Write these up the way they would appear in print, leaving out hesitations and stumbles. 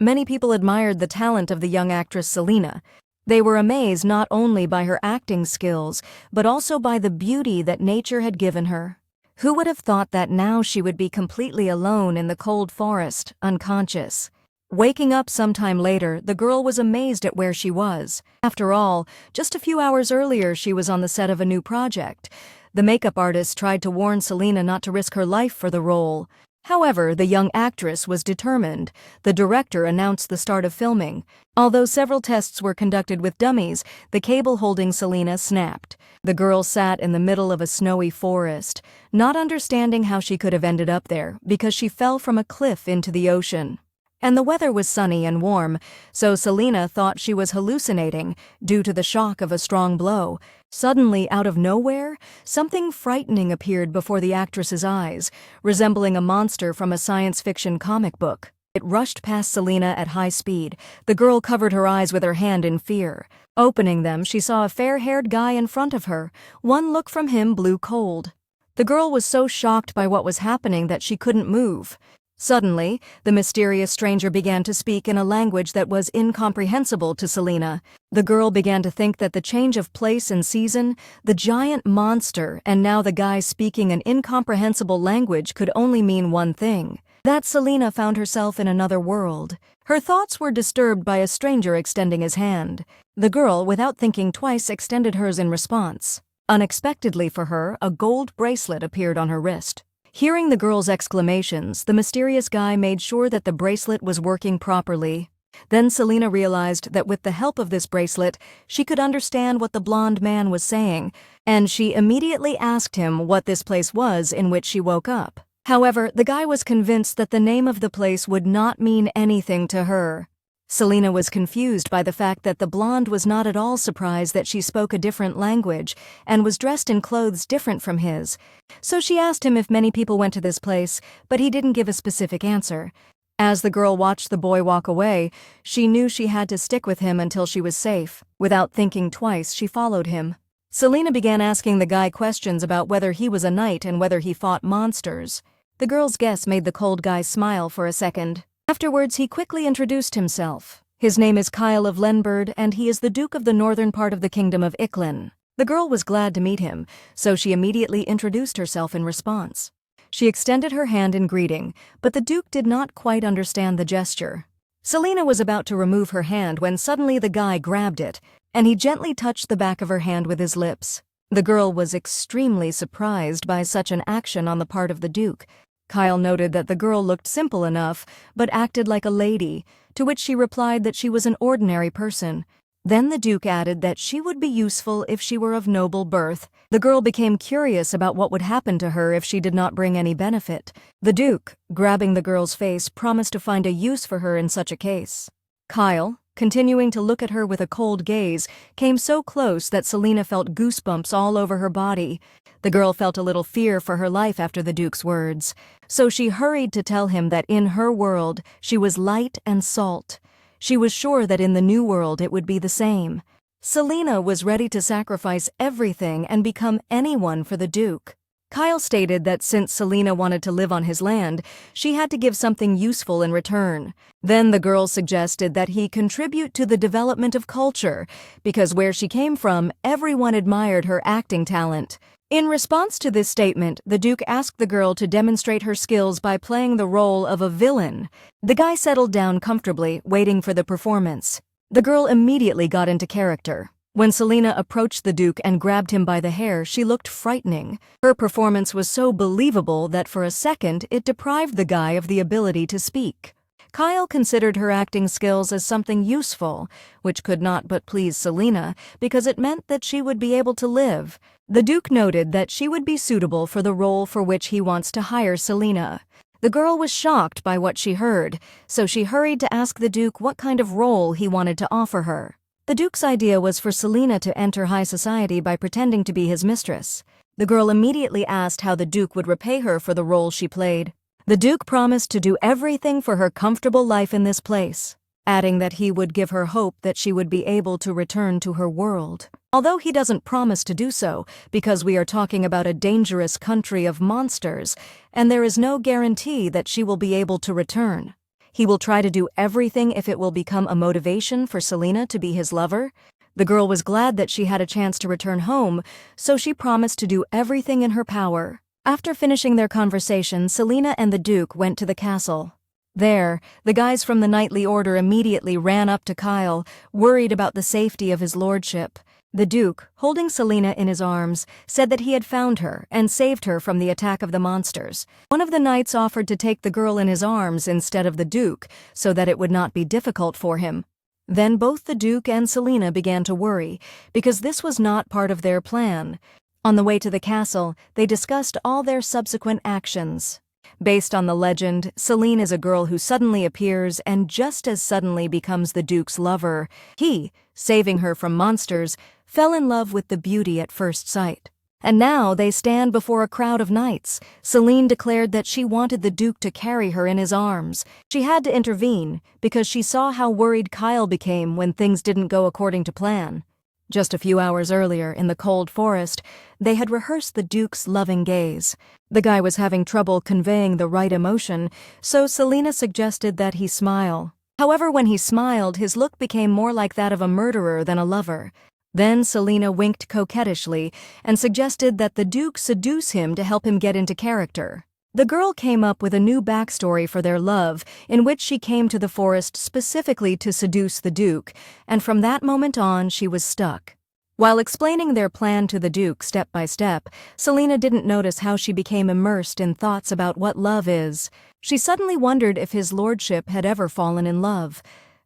Many people admired the talent of the young actress Selena. They were amazed not only by her acting skills, but also by the beauty that nature had given her. Who would have thought that now she would be completely alone in the cold forest, unconscious? Waking up sometime later, the girl was amazed at where she was. After all, just a few hours earlier she was on the set of a new project. The makeup artist tried to warn Selena not to risk her life for the role. However, the young actress was determined. The director announced the start of filming. Although several tests were conducted with dummies, the cable holding Selena snapped. The girl sat in the middle of a snowy forest, not understanding how she could have ended up there because she fell from a cliff into the ocean. And the weather was sunny and warm, so Selena thought she was hallucinating due to the shock of a strong blow. Suddenly, out of nowhere, something frightening appeared before the actress's eyes, resembling a monster from a science fiction comic book. It rushed past Selena at high speed. The girl covered her eyes with her hand in fear. Opening them, she saw a fair-haired guy in front of her. One look from him blew cold. The girl was so shocked by what was happening that she couldn't move. Suddenly, the mysterious stranger began to speak in a language that was incomprehensible to Selena. The girl began to think that the change of place and season, the giant monster, and now the guy speaking an incomprehensible language could only mean one thing: that Selena found herself in another world. Her thoughts were disturbed by a stranger extending his hand. The girl, without thinking twice, extended hers in response. Unexpectedly for her, a gold bracelet appeared on her wrist. Hearing the girl's exclamations, the mysterious guy made sure that the bracelet was working properly. Then Selena realized that with the help of this bracelet, she could understand what the blonde man was saying, and she immediately asked him what this place was in which she woke up. However, the guy was convinced that the name of the place would not mean anything to her. Selena was confused by the fact that the blonde was not at all surprised that she spoke a different language and was dressed in clothes different from his. So she asked him if many people went to this place, but he didn't give a specific answer. As the girl watched the boy walk away, she knew she had to stick with him until she was safe. Without thinking twice, she followed him. Selena began asking the guy questions about whether he was a knight and whether he fought monsters. The girl's guess made the cold guy smile for a second. Afterwards, he quickly introduced himself. His name is Kyle of Lenberd, and he is the Duke of the northern part of the kingdom of Icklin. The girl was glad to meet him, so she immediately introduced herself in response. She extended her hand in greeting, but the Duke did not quite understand the gesture. Selena was about to remove her hand when suddenly the guy grabbed it, and he gently touched the back of her hand with his lips. The girl was extremely surprised by such an action on the part of the Duke. Kyle noted that the girl looked simple enough, but acted like a lady, to which she replied that she was an ordinary person. Then the Duke added that she would be useful if she were of noble birth. The girl became curious about what would happen to her if she did not bring any benefit. The Duke, grabbing the girl's face, promised to find a use for her in such a case. Kyle, continuing to look at her with a cold gaze, came so close that Selena felt goosebumps all over her body. The girl felt a little fear for her life after the Duke's words, so she hurried to tell him that in her world she was light and salt. She was sure that in the new world it would be the same. Selena was ready to sacrifice everything and become anyone for the Duke. Kyle stated that since Selena wanted to live on his land, she had to give something useful in return. Then the girl suggested that he contribute to the development of culture, because where she came from, everyone admired her acting talent. In response to this statement, the Duke asked the girl to demonstrate her skills by playing the role of a villain. The guy settled down comfortably, waiting for the performance. The girl immediately got into character. When Selena approached the Duke and grabbed him by the hair, she looked frightening. Her performance was so believable that for a second it deprived the guy of the ability to speak. Kyle considered her acting skills as something useful, which could not but please Selena because it meant that she would be able to live. The Duke noted that she would be suitable for the role for which he wants to hire Selena. The girl was shocked by what she heard, so she hurried to ask the Duke what kind of role he wanted to offer her. The Duke's idea was for Selena to enter high society by pretending to be his mistress. The girl immediately asked how the Duke would repay her for the role she played. The Duke promised to do everything for her comfortable life in this place, adding that he would give her hope that she would be able to return to her world. Although he doesn't promise to do so, because we are talking about a dangerous country of monsters, and there is no guarantee that she will be able to return. He will try to do everything if it will become a motivation for Selina to be his lover. The girl was glad that she had a chance to return home, so she promised to do everything in her power. After finishing their conversation, Selina and the Duke went to the castle. There, the guys from the Knightly Order immediately ran up to Kyle, worried about the safety of his lordship. The Duke, holding Selina in his arms, said that he had found her and saved her from the attack of the monsters. One of the knights offered to take the girl in his arms instead of the Duke, so that it would not be difficult for him. Then both the Duke and Selina began to worry, because this was not part of their plan. On the way to the castle, they discussed all their subsequent actions. Based on the legend, Selene is a girl who suddenly appears and just as suddenly becomes the Duke's lover. He, saving her from monsters, fell in love with the beauty at first sight. And now they stand before a crowd of knights. Selene declared that she wanted the Duke to carry her in his arms. She had to intervene because she saw how worried Kyle became when things didn't go according to plan. Just a few hours earlier, in the cold forest, they had rehearsed the Duke's loving gaze. The guy was having trouble conveying the right emotion, so Selina suggested that he smile. However, when he smiled, his look became more like that of a murderer than a lover. Then Selina winked coquettishly and suggested that the Duke seduce him to help him get into character. The girl came up with a new backstory for their love, in which she came to the forest specifically to seduce the Duke, and from that moment on she was stuck. While explaining their plan to the Duke step by step, Selina didn't notice how she became immersed in thoughts about what love is. She suddenly wondered if his lordship had ever fallen in love.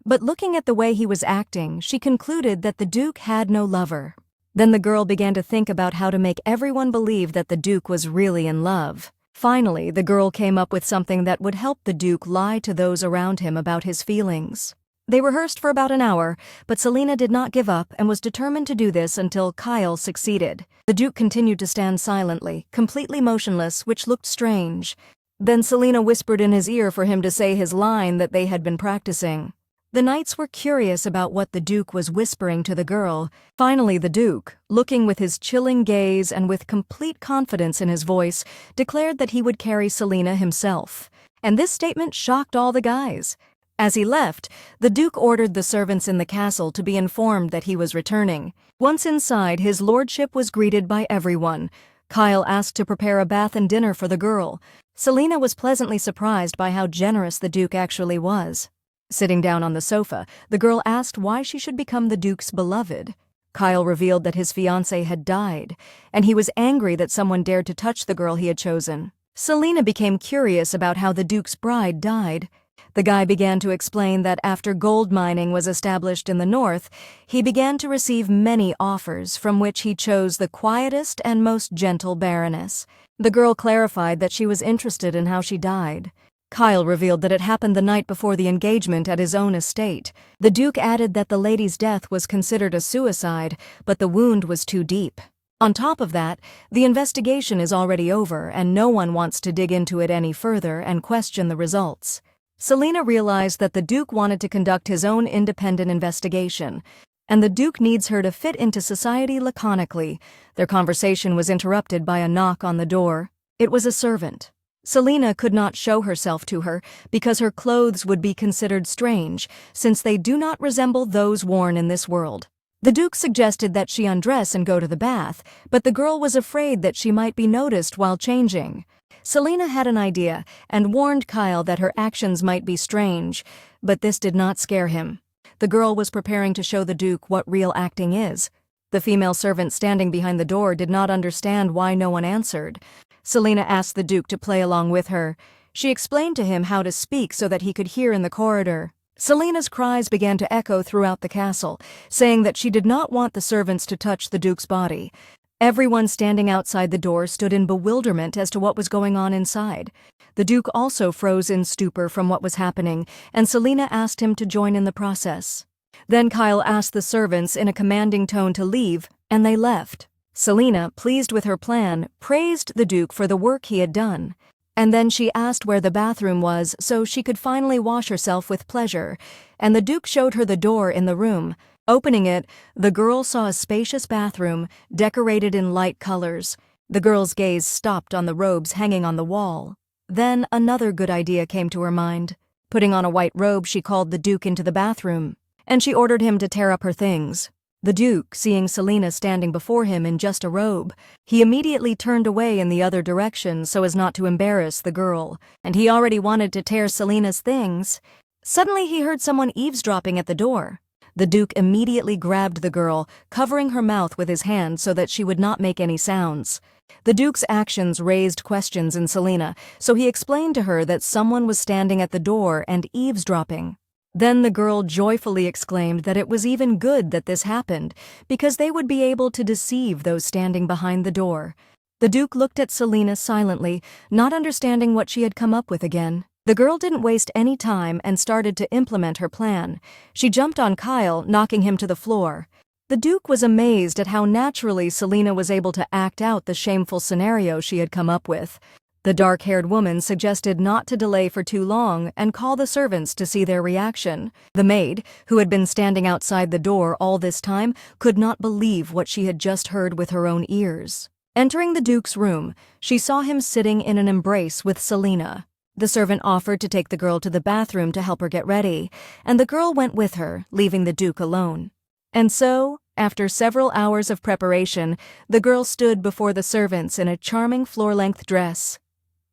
But looking at the way he was acting, she concluded that the Duke had no lover. Then the girl began to think about how to make everyone believe that the Duke was really in love. Finally, the girl came up with something that would help the Duke lie to those around him about his feelings. They rehearsed for about an hour, but Selina did not give up and was determined to do this until Kyle succeeded. The Duke continued to stand silently, completely motionless, which looked strange. Then Selina whispered in his ear for him to say his line that they had been practicing. The knights were curious about what the Duke was whispering to the girl. Finally, the Duke, looking with his chilling gaze and with complete confidence in his voice, declared that he would carry Selina himself. And this statement shocked all the guys. As he left, the Duke ordered the servants in the castle to be informed that he was returning. Once inside, his lordship was greeted by everyone. Kyle asked to prepare a bath and dinner for the girl. Selina was pleasantly surprised by how generous the Duke actually was. Sitting down on the sofa, the girl asked why she should become the Duke's beloved. Kyle revealed that his fiancé had died, and he was angry that someone dared to touch the girl he had chosen. Selina became curious about how the Duke's bride died. The guy began to explain that after gold mining was established in the north, he began to receive many offers from which he chose the quietest and most gentle baroness. The girl clarified that she was interested in how she died. Kyle revealed that it happened the night before the engagement at his own estate. The Duke added that the lady's death was considered a suicide, but the wound was too deep. On top of that, the investigation is already over and no one wants to dig into it any further and question the results. Selina realized that the Duke wanted to conduct his own independent investigation, and the Duke needs her to fit into society laconically. Their conversation was interrupted by a knock on the door. It was a servant. Selina could not show herself to her because her clothes would be considered strange, since they do not resemble those worn in this world. The Duke suggested that she undress and go to the bath, but the girl was afraid that she might be noticed while changing. Selina had an idea and warned Kyle that her actions might be strange, but this did not scare him. The girl was preparing to show the Duke what real acting is. The female servant standing behind the door did not understand why no one answered. Selina asked the Duke to play along with her. She explained to him how to speak so that he could hear in the corridor. Selina's cries began to echo throughout the castle, saying that she did not want the servants to touch the Duke's body. Everyone standing outside the door stood in bewilderment as to what was going on inside. The Duke also froze in stupor from what was happening, and Selina asked him to join in the process. Then Kyle asked the servants in a commanding tone to leave, and they left. Selina, pleased with her plan, praised the Duke for the work he had done. And then she asked where the bathroom was so she could finally wash herself with pleasure, and the Duke showed her the door in the room. Opening it, the girl saw a spacious bathroom, decorated in light colors. The girl's gaze stopped on the robes hanging on the wall. Then another good idea came to her mind. Putting on a white robe, she called the Duke into the bathroom, and she ordered him to tear up her things. The Duke, seeing Selina standing before him in just a robe, he immediately turned away in the other direction so as not to embarrass the girl, and he already wanted to tear Selina's things. Suddenly he heard someone eavesdropping at the door. The Duke immediately grabbed the girl, covering her mouth with his hand so that she would not make any sounds. The Duke's actions raised questions in Selina, so he explained to her that someone was standing at the door and eavesdropping. Then the girl joyfully exclaimed that it was even good that this happened, because they would be able to deceive those standing behind the door. The Duke looked at Selina silently, not understanding what she had come up with again. The girl didn't waste any time and started to implement her plan. She jumped on Kyle, knocking him to the floor. The Duke was amazed at how naturally Selina was able to act out the shameful scenario she had come up with. The dark-haired woman suggested not to delay for too long and call the servants to see their reaction. The maid, who had been standing outside the door all this time, could not believe what she had just heard with her own ears. Entering the Duke's room, she saw him sitting in an embrace with Selina. The servant offered to take the girl to the bathroom to help her get ready, and the girl went with her, leaving the Duke alone. And so, after several hours of preparation, the girl stood before the servants in a charming floor-length dress.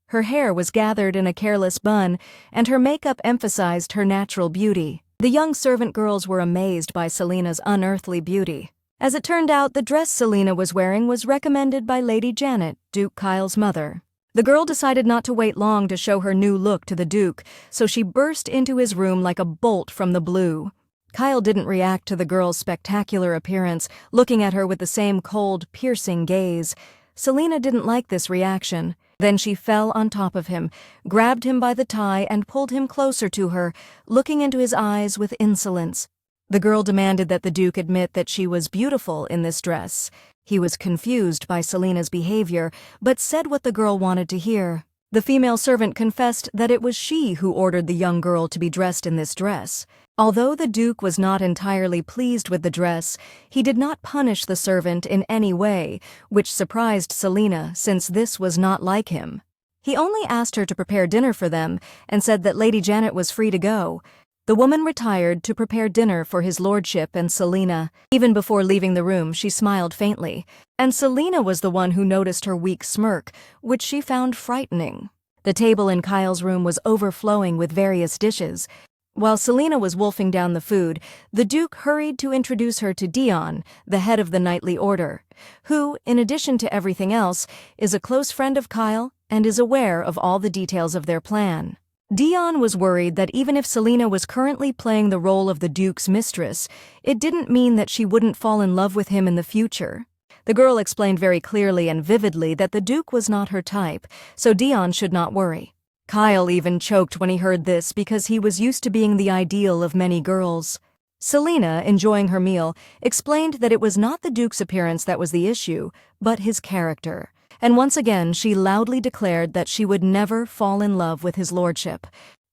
Her hair was gathered in a careless bun, and her makeup emphasized her natural beauty. The young servant girls were amazed by Selina's unearthly beauty. As it turned out, the dress Selina was wearing was recommended by Lady Janet, Duke Kyle's mother. The girl decided not to wait long to show her new look to the Duke, so she burst into his room like a bolt from the blue. Kyle didn't react to the girl's spectacular appearance, looking at her with the same cold, piercing gaze. Selina didn't like this reaction. Then she fell on top of him, grabbed him by the tie and pulled him closer to her, looking into his eyes with insolence. The girl demanded that the Duke admit that she was beautiful in this dress. He was confused by Selina's behavior, but said what the girl wanted to hear. The female servant confessed that it was she who ordered the young girl to be dressed in this dress. Although the Duke was not entirely pleased with the dress, he did not punish the servant in any way, which surprised Selina since this was not like him. He only asked her to prepare dinner for them and said that Lady Janet was free to go. The woman retired to prepare dinner for his lordship and Selina. Even before leaving the room, she smiled faintly, and Selina was the one who noticed her weak smirk, which she found frightening. The table in Kyle's room was overflowing with various dishes. While Selina was wolfing down the food, the Duke hurried to introduce her to Dion, the head of the knightly order, who, in addition to everything else, is a close friend of Kyle and is aware of all the details of their plan. Dion was worried that even if Selina was currently playing the role of the Duke's mistress, it didn't mean that she wouldn't fall in love with him in the future. The girl explained very clearly and vividly that the Duke was not her type, so Dion should not worry. Kyle even choked when he heard this because he was used to being the ideal of many girls. Selina, enjoying her meal, explained that it was not the Duke's appearance that was the issue, but his character. And once again she loudly declared that she would never fall in love with his lordship.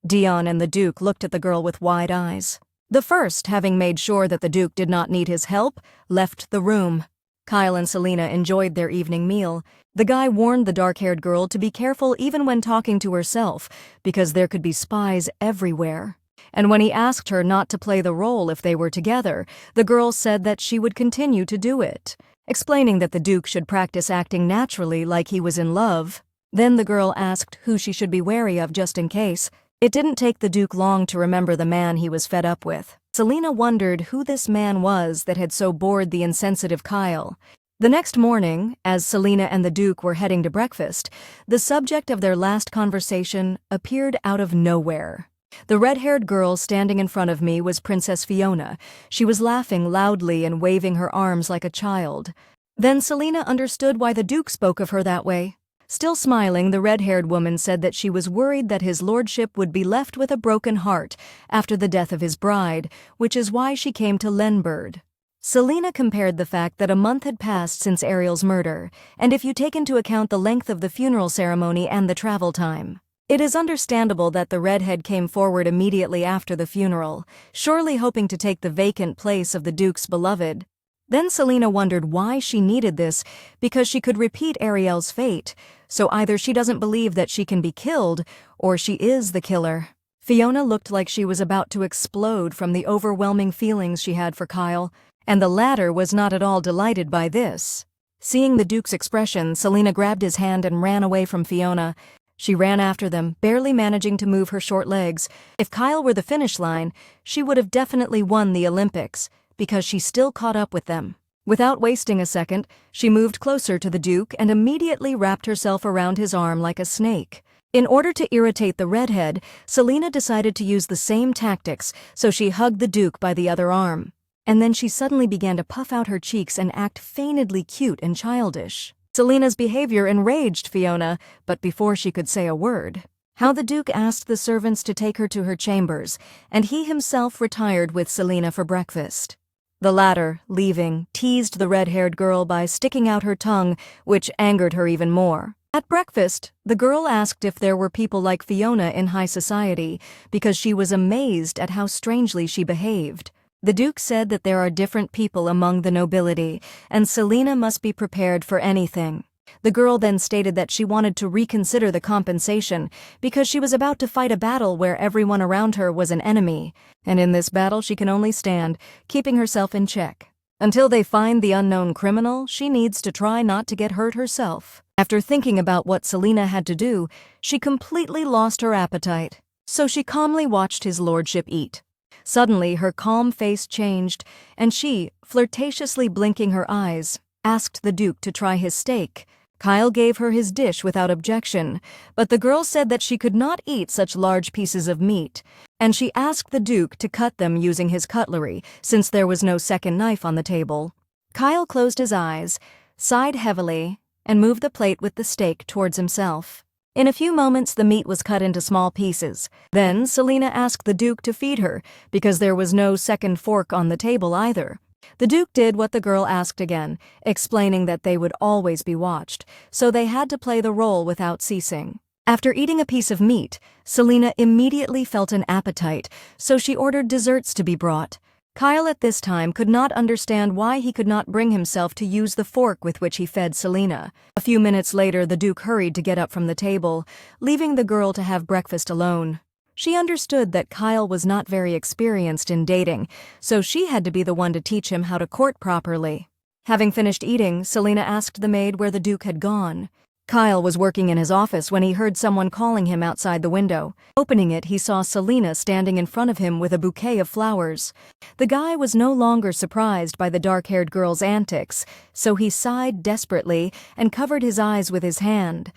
Dion and the Duke looked at the girl with wide eyes. The first, having made sure that the Duke did not need his help, left the room. Kyle and Selina enjoyed their evening meal. The guy warned the dark-haired girl to be careful even when talking to herself, because there could be spies everywhere. And when he asked her not to play the role if they were together, the girl said that she would continue to do it, explaining that the Duke should practice acting naturally like he was in love. Then the girl asked who she should be wary of just in case. It didn't take the Duke long to remember the man he was fed up with. Selina wondered who this man was that had so bored the insensitive Kyle. The next morning, as Selina and the Duke were heading to breakfast, the subject of their last conversation appeared out of nowhere. The red-haired girl standing in front of me was Princess Fiona. She was laughing loudly and waving her arms like a child. Then Selina understood why the Duke spoke of her that way. Still smiling, the red-haired woman said that she was worried that his lordship would be left with a broken heart after the death of his bride, which is why she came to Lenbird. Selina compared the fact that a month had passed since Ariel's murder, and if you take into account the length of the funeral ceremony and the travel time, it is understandable that the redhead came forward immediately after the funeral, surely hoping to take the vacant place of the Duke's beloved. Then Selina wondered why she needed this, because she could repeat Ariel's fate, so either she doesn't believe that she can be killed, or she is the killer. Fiona looked like she was about to explode from the overwhelming feelings she had for Kyle, and the latter was not at all delighted by this. Seeing the Duke's expression, Selina grabbed his hand and ran away from Fiona. She ran after them, barely managing to move her short legs. If Kyle were the finish line, she would have definitely won the Olympics, because she still caught up with them. Without wasting a second, she moved closer to the Duke and immediately wrapped herself around his arm like a snake. In order to irritate the redhead, Selina decided to use the same tactics, so she hugged the Duke by the other arm. And then she suddenly began to puff out her cheeks and act feignedly cute and childish. Selina's behavior enraged Fiona, but before she could say a word, how the Duke asked the servants to take her to her chambers, and he himself retired with Selina for breakfast. The latter, leaving, teased the red-haired girl by sticking out her tongue, which angered her even more. At breakfast, the girl asked if there were people like Fiona in high society, because she was amazed at how strangely she behaved. The Duke said that there are different people among the nobility, and Selina must be prepared for anything. The girl then stated that she wanted to reconsider the compensation because she was about to fight a battle where everyone around her was an enemy, and in this battle she can only stand, keeping herself in check. Until they find the unknown criminal, she needs to try not to get hurt herself. After thinking about what Selina had to do, she completely lost her appetite, so she calmly watched his lordship eat. Suddenly, her calm face changed, and she, flirtatiously blinking her eyes, asked the Duke to try his steak. Kyle gave her his dish without objection, but the girl said that she could not eat such large pieces of meat, and she asked the Duke to cut them using his cutlery, since there was no second knife on the table. Kyle closed his eyes, sighed heavily, and moved the plate with the steak towards himself. In a few moments, the meat was cut into small pieces. Then Selina asked the Duke to feed her, because there was no second fork on the table either. The Duke did what the girl asked again, explaining that they would always be watched, so they had to play the role without ceasing. After eating a piece of meat, Selina immediately felt an appetite, so she ordered desserts to be brought. Kyle at this time could not understand why he could not bring himself to use the fork with which he fed Selina. A few minutes later, the Duke hurried to get up from the table, leaving the girl to have breakfast alone. She understood that Kyle was not very experienced in dating, so she had to be the one to teach him how to court properly. Having finished eating, Selina asked the maid where the Duke had gone. Kyle was working in his office when he heard someone calling him outside the window. Opening it, he saw Selina standing in front of him with a bouquet of flowers. The guy was no longer surprised by the dark-haired girl's antics, so he sighed desperately and covered his eyes with his hand.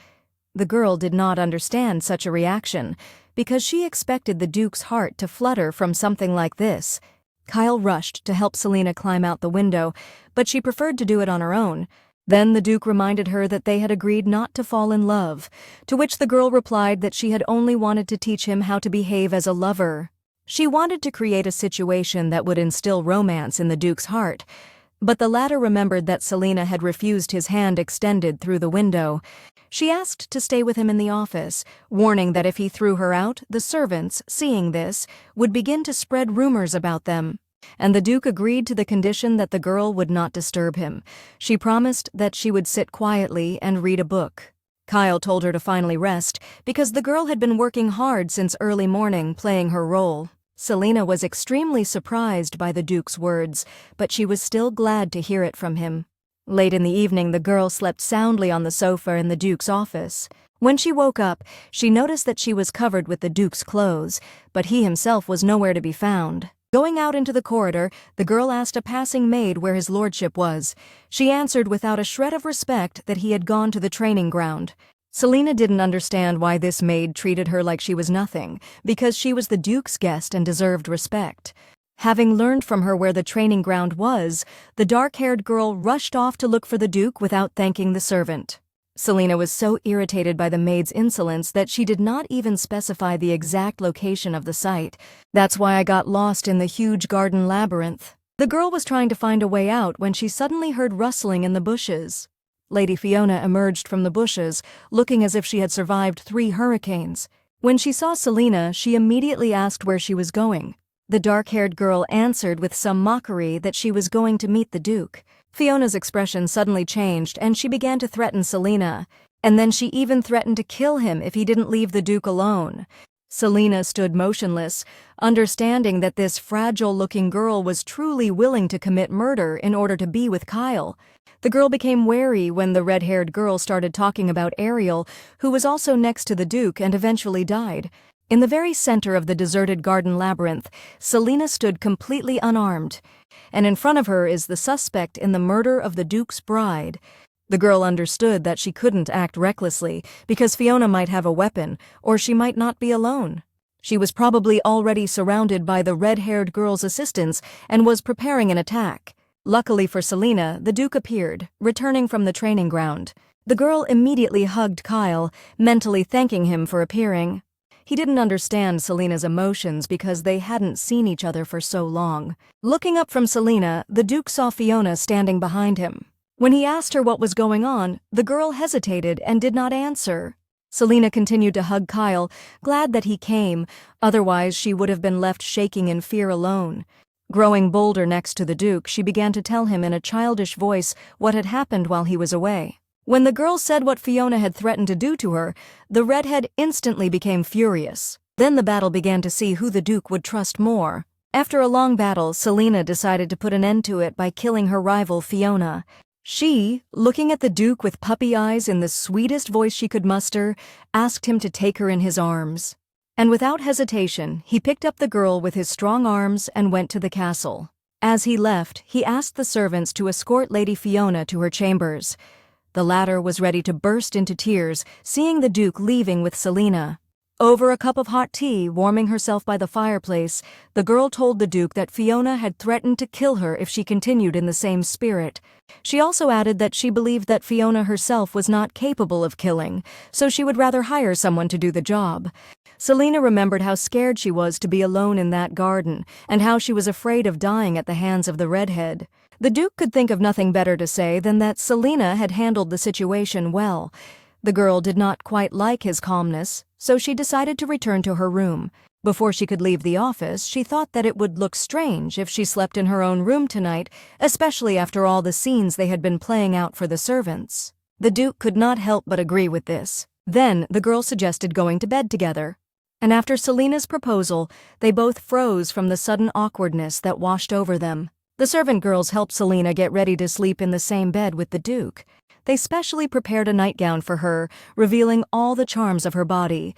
The girl did not understand such a reaction, because she expected the Duke's heart to flutter from something like this. Kyle rushed to help Selina climb out the window, but she preferred to do it on her own. Then the Duke reminded her that they had agreed not to fall in love, to which the girl replied that she had only wanted to teach him how to behave as a lover. She wanted to create a situation that would instill romance in the Duke's heart, but the latter remembered that Selina had refused his hand extended through the window. She asked to stay with him in the office, warning that if he threw her out, the servants, seeing this, would begin to spread rumors about them. And the Duke agreed to the condition that the girl would not disturb him. She promised that she would sit quietly and read a book. Kyle told her to finally rest, because the girl had been working hard since early morning playing her role. Selina was extremely surprised by the Duke's words, but she was still glad to hear it from him. Late in the evening, the girl slept soundly on the sofa in the Duke's office. When she woke up, she noticed that she was covered with the Duke's clothes, but he himself was nowhere to be found. Going out into the corridor, the girl asked a passing maid where his lordship was. She answered without a shred of respect that he had gone to the training ground. Selina didn't understand why this maid treated her like she was nothing, because she was the Duke's guest and deserved respect. Having learned from her where the training ground was, the dark-haired girl rushed off to look for the Duke without thanking the servant. Selina was so irritated by the maid's insolence that she did not even specify the exact location of the site. That's why I got lost in the huge garden labyrinth. The girl was trying to find a way out when she suddenly heard rustling in the bushes. Lady Fiona emerged from the bushes, looking as if she had survived 3 hurricanes. When she saw Selina, she immediately asked where she was going. The dark-haired girl answered with some mockery that she was going to meet the Duke. Fiona's expression suddenly changed, and she began to threaten Selina, and then she even threatened to kill him if he didn't leave the Duke alone. Selina stood motionless, understanding that this fragile-looking girl was truly willing to commit murder in order to be with Kyle. The girl became wary when the red-haired girl started talking about Ariel, who was also next to the Duke and eventually died. In the very center of the deserted garden labyrinth, Selina stood completely unarmed, and in front of her is the suspect in the murder of the Duke's bride. The girl understood that she couldn't act recklessly because Fiona might have a weapon, or she might not be alone. She was probably already surrounded by the red-haired girl's assistants and was preparing an attack. Luckily for Selina, the Duke appeared, returning from the training ground. The girl immediately hugged Kyle, mentally thanking him for appearing. He didn't understand Selina's emotions because they hadn't seen each other for so long. Looking up from Selina, the Duke saw Fiona standing behind him. When he asked her what was going on, the girl hesitated and did not answer. Selina continued to hug Kyle, glad that he came, otherwise she would have been left shaking in fear alone. Growing bolder next to the Duke, she began to tell him in a childish voice what had happened while he was away. When the girl said what Fiona had threatened to do to her, the redhead instantly became furious. Then the battle began to see who the Duke would trust more. After a long battle, Selina decided to put an end to it by killing her rival Fiona. She, looking at the Duke with puppy eyes in the sweetest voice she could muster, asked him to take her in his arms. And without hesitation, he picked up the girl with his strong arms and went to the castle. As he left, he asked the servants to escort Lady Fiona to her chambers. The latter was ready to burst into tears, seeing the Duke leaving with Selina. Over a cup of hot tea, warming herself by the fireplace, the girl told the Duke that Fiona had threatened to kill her if she continued in the same spirit. She also added that she believed that Fiona herself was not capable of killing, so she would rather hire someone to do the job. Selina remembered how scared she was to be alone in that garden, and how she was afraid of dying at the hands of the redhead. The Duke could think of nothing better to say than that Selina had handled the situation well. The girl did not quite like his calmness, so she decided to return to her room. Before she could leave the office, she thought that it would look strange if she slept in her own room tonight, especially after all the scenes they had been playing out for the servants. The Duke could not help but agree with this. Then the girl suggested going to bed together. And after Selina's proposal, they both froze from the sudden awkwardness that washed over them. The servant girls helped Selina get ready to sleep in the same bed with the Duke. They specially prepared a nightgown for her, revealing all the charms of her body.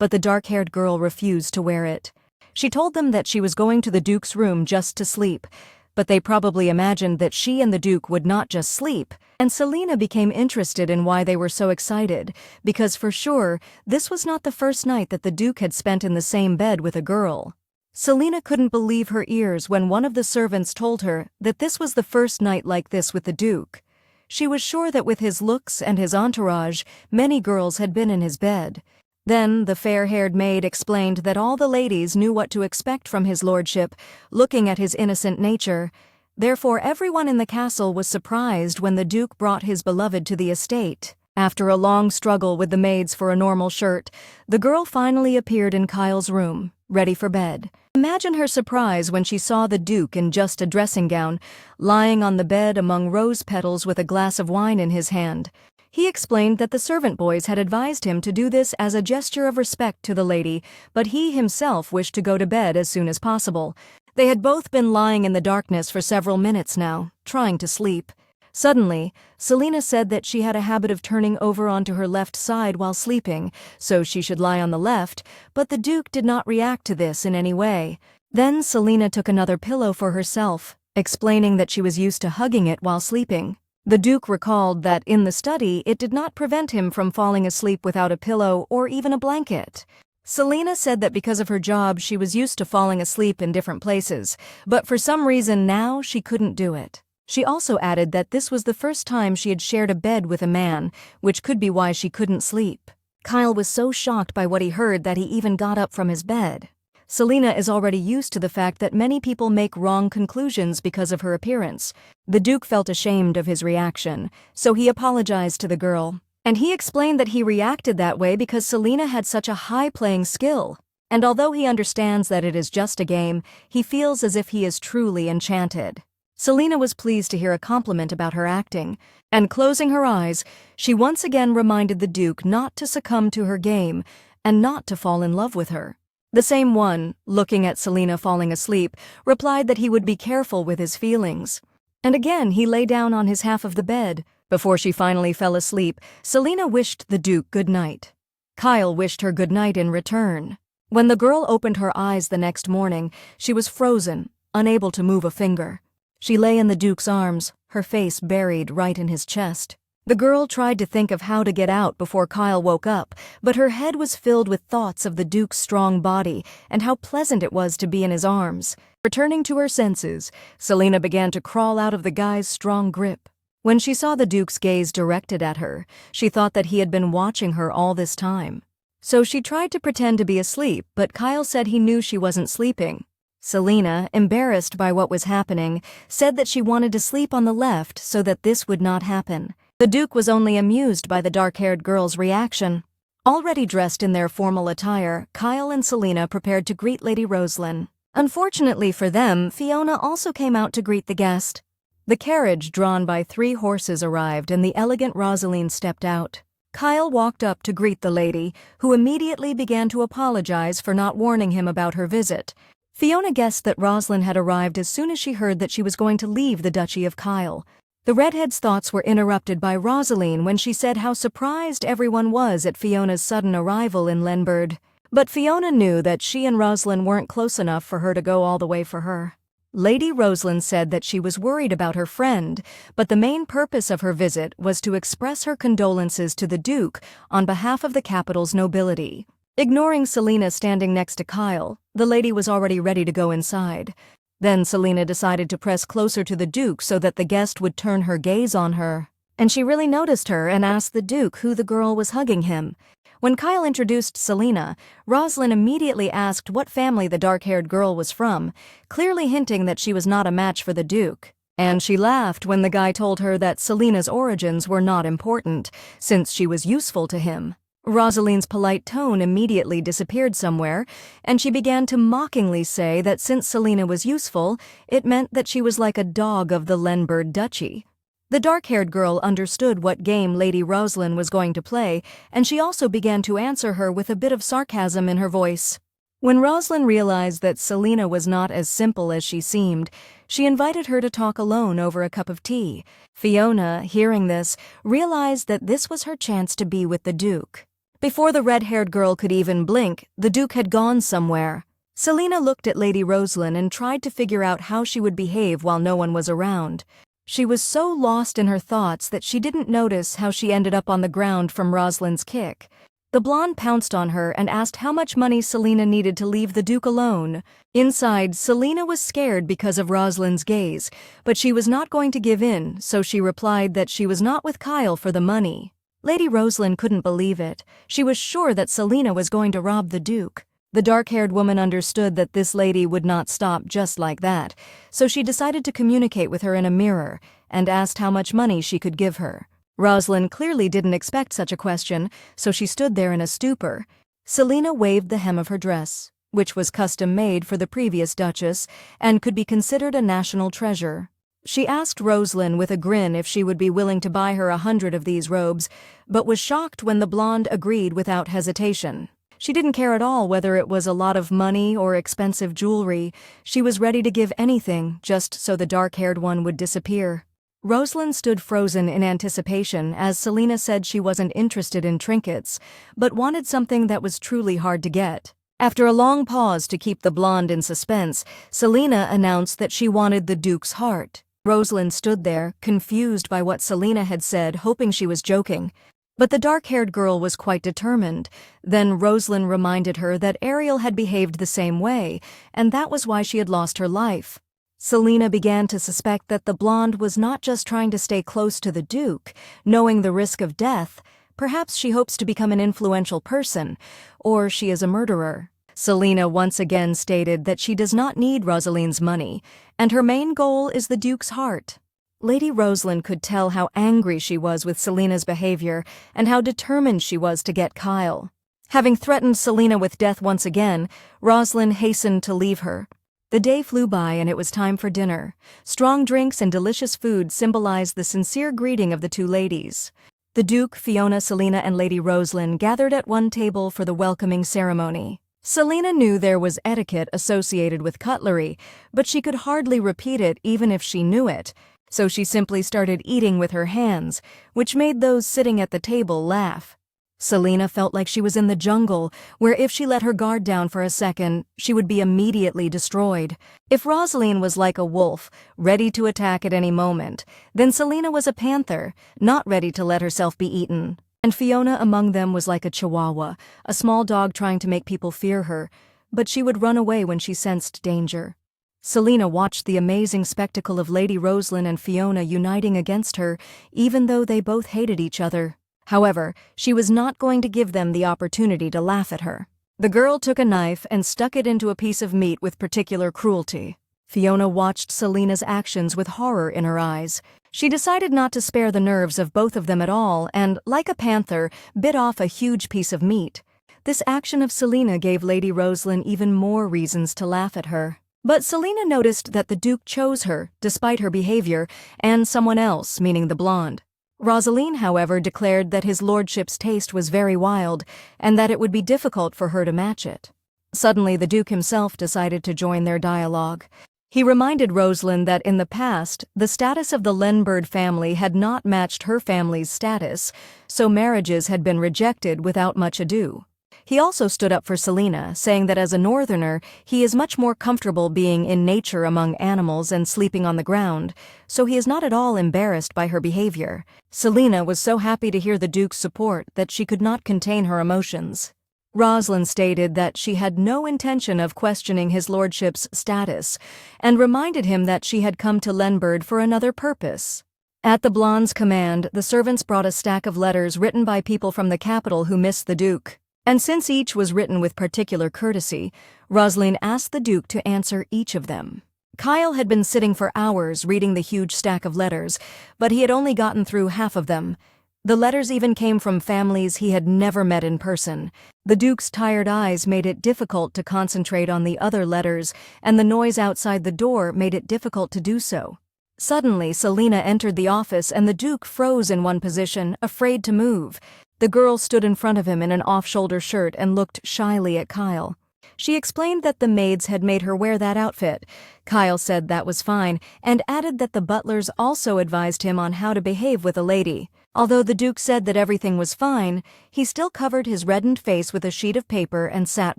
But the dark-haired girl refused to wear it. She told them that she was going to the Duke's room just to sleep, but they probably imagined that she and the Duke would not just sleep. And Selina became interested in why they were so excited, because for sure, this was not the first night that the Duke had spent in the same bed with a girl. Selina couldn't believe her ears when one of the servants told her that this was the first night like this with the Duke. She was sure that with his looks and his entourage, many girls had been in his bed. Then the fair-haired maid explained that all the ladies knew what to expect from his lordship, looking at his innocent nature. Therefore everyone in the castle was surprised when the Duke brought his beloved to the estate. After a long struggle with the maids for a normal shirt, the girl finally appeared in Kyle's room, ready for bed. Imagine her surprise when she saw the Duke in just a dressing gown, lying on the bed among rose petals with a glass of wine in his hand. He explained that the servant boys had advised him to do this as a gesture of respect to the lady, but he himself wished to go to bed as soon as possible. They had both been lying in the darkness for several minutes now, trying to sleep. Suddenly, Selina said that she had a habit of turning over onto her left side while sleeping, so she should lie on the left, but the Duke did not react to this in any way. Then Selina took another pillow for herself, explaining that she was used to hugging it while sleeping. The Duke recalled that in the study it did not prevent him from falling asleep without a pillow or even a blanket. Selina said that because of her job she was used to falling asleep in different places, but for some reason now she couldn't do it. She also added that this was the first time she had shared a bed with a man, which could be why she couldn't sleep. Kyle was so shocked by what he heard that he even got up from his bed. Selina is already used to the fact that many people make wrong conclusions because of her appearance. The Duke felt ashamed of his reaction, so he apologized to the girl. And he explained that he reacted that way because Selina had such a high playing skill. And although he understands that it is just a game, he feels as if he is truly enchanted. Selina was pleased to hear a compliment about her acting, and closing her eyes, she once again reminded the Duke not to succumb to her game, and not to fall in love with her. The same one, looking at Selina falling asleep, replied that he would be careful with his feelings. And again he lay down on his half of the bed. Before she finally fell asleep, Selina wished the Duke good night. Kyle wished her good night in return. When the girl opened her eyes the next morning, she was frozen, unable to move a finger. She lay in the Duke's arms, her face buried right in his chest. The girl tried to think of how to get out before Kyle woke up, but her head was filled with thoughts of the Duke's strong body and how pleasant it was to be in his arms. Returning to her senses, Selina began to crawl out of the guy's strong grip. When she saw the Duke's gaze directed at her, she thought that he had been watching her all this time. So she tried to pretend to be asleep, but Kyle said he knew she wasn't sleeping. Selina, embarrassed by what was happening, said that she wanted to sleep on the left so that this would not happen. The Duke was only amused by the dark-haired girl's reaction. Already dressed in their formal attire, Kyle and Selina prepared to greet Lady Rosalin. Unfortunately for them, Fiona also came out to greet the guest. The carriage drawn by 3 horses arrived and the elegant Rosalin stepped out. Kyle walked up to greet the lady, who immediately began to apologize for not warning him about her visit. Fiona guessed that Rosalin had arrived as soon as she heard that she was going to leave the Duchy of Kyle. The redhead's thoughts were interrupted by Rosalin when she said how surprised everyone was at Fiona's sudden arrival in Lenberd. But Fiona knew that she and Rosalin weren't close enough for her to go all the way for her. Lady Rosalin said that she was worried about her friend, but the main purpose of her visit was to express her condolences to the Duke on behalf of the capital's nobility. Ignoring Selina standing next to Kyle, the lady was already ready to go inside. Then Selina decided to press closer to the Duke so that the guest would turn her gaze on her. And she really noticed her and asked the Duke who the girl was hugging him. When Kyle introduced Selina, Rosalin immediately asked what family the dark-haired girl was from, clearly hinting that she was not a match for the Duke. And she laughed when the guy told her that Selina's origins were not important, since she was useful to him. Rosalin's polite tone immediately disappeared somewhere, and she began to mockingly say that since Selina was useful, it meant that she was like a dog of the Lenberd Duchy. The dark-haired girl understood what game Lady Rosalin was going to play, and she also began to answer her with a bit of sarcasm in her voice. When Rosalin realized that Selina was not as simple as she seemed, she invited her to talk alone over a cup of tea. Fiona, hearing this, realized that this was her chance to be with the Duke. Before the red-haired girl could even blink, the Duke had gone somewhere. Selina looked at Lady Rosalin and tried to figure out how she would behave while no one was around. She was so lost in her thoughts that she didn't notice how she ended up on the ground from Rosalin's kick. The blonde pounced on her and asked how much money Selina needed to leave the Duke alone. Inside, Selina was scared because of Rosalin's gaze, but she was not going to give in, so she replied that she was not with Kyle for the money. Lady Rosalin couldn't believe it. She was sure that Selina was going to rob the Duke. The dark-haired woman understood that this lady would not stop just like that, so she decided to communicate with her in a mirror and asked how much money she could give her. Rosalin clearly didn't expect such a question, so she stood there in a stupor. Selina waved the hem of her dress, which was custom-made for the previous Duchess and could be considered a national treasure. She asked Rosalin with a grin if she would be willing to buy her 100 of these robes, but was shocked when the blonde agreed without hesitation. She didn't care at all whether it was a lot of money or expensive jewelry. She was ready to give anything just so the dark-haired one would disappear. Rosalin stood frozen in anticipation as Selina said she wasn't interested in trinkets, but wanted something that was truly hard to get. After a long pause to keep the blonde in suspense, Selina announced that she wanted the Duke's heart. Rosalin stood there, confused by what Selina had said, hoping she was joking. But the dark-haired girl was quite determined. Then Rosalin reminded her that Ariel had behaved the same way, and that was why she had lost her life. Selina began to suspect that the blonde was not just trying to stay close to the Duke, knowing the risk of death. Perhaps she hopes to become an influential person, or she is a murderer. Selina once again stated that she does not need Rosalin's money, and her main goal is the Duke's heart. Lady Rosalin could tell how angry she was with Selina's behavior and how determined she was to get Kyle. Having threatened Selina with death once again, Rosalin hastened to leave her. The day flew by and it was time for dinner. Strong drinks and delicious food symbolized the sincere greeting of the two ladies. The Duke, Fiona, Selina, and Lady Rosalin gathered at one table for the welcoming ceremony. Selina knew there was etiquette associated with cutlery, but she could hardly repeat it even if she knew it, so she simply started eating with her hands, which made those sitting at the table laugh. Selina felt like she was in the jungle, where if she let her guard down for a second, she would be immediately destroyed. If Rosalin was like a wolf, ready to attack at any moment, then Selina was a panther, not ready to let herself be eaten. And Fiona among them was like a chihuahua, a small dog trying to make people fear her, but she would run away when she sensed danger. Selina watched the amazing spectacle of Lady Rosalin and Fiona uniting against her, even though they both hated each other. However, she was not going to give them the opportunity to laugh at her. The girl took a knife and stuck it into a piece of meat with particular cruelty. Fiona watched Selina's actions with horror in her eyes. She decided not to spare the nerves of both of them at all and, like a panther, bit off a huge piece of meat. This action of Selina gave Lady Rosalin even more reasons to laugh at her. But Selina noticed that the Duke chose her, despite her behavior, and someone else, meaning the blonde. Rosalin, however, declared that his lordship's taste was very wild, and that it would be difficult for her to match it. Suddenly, the Duke himself decided to join their dialogue. He reminded Rosalin that in the past, the status of the Lenbird family had not matched her family's status, so marriages had been rejected without much ado. He also stood up for Selina, saying that as a northerner, he is much more comfortable being in nature among animals and sleeping on the ground, so he is not at all embarrassed by her behavior. Selina was so happy to hear the Duke's support that she could not contain her emotions. Rosalin stated that she had no intention of questioning his lordship's status, and reminded him that she had come to Lenbird for another purpose. At the blonde's command, the servants brought a stack of letters written by people from the capital who missed the Duke. And since each was written with particular courtesy, Rosalin asked the Duke to answer each of them. Kyle had been sitting for hours reading the huge stack of letters, but he had only gotten through half of them. The letters even came from families he had never met in person. The Duke's tired eyes made it difficult to concentrate on the other letters, and the noise outside the door made it difficult to do so. Suddenly, Selina entered the office and the Duke froze in one position, afraid to move. The girl stood in front of him in an off-shoulder shirt and looked shyly at Kyle. She explained that the maids had made her wear that outfit. Kyle said that was fine, and added that the butlers also advised him on how to behave with a lady. Although the Duke said that everything was fine, he still covered his reddened face with a sheet of paper and sat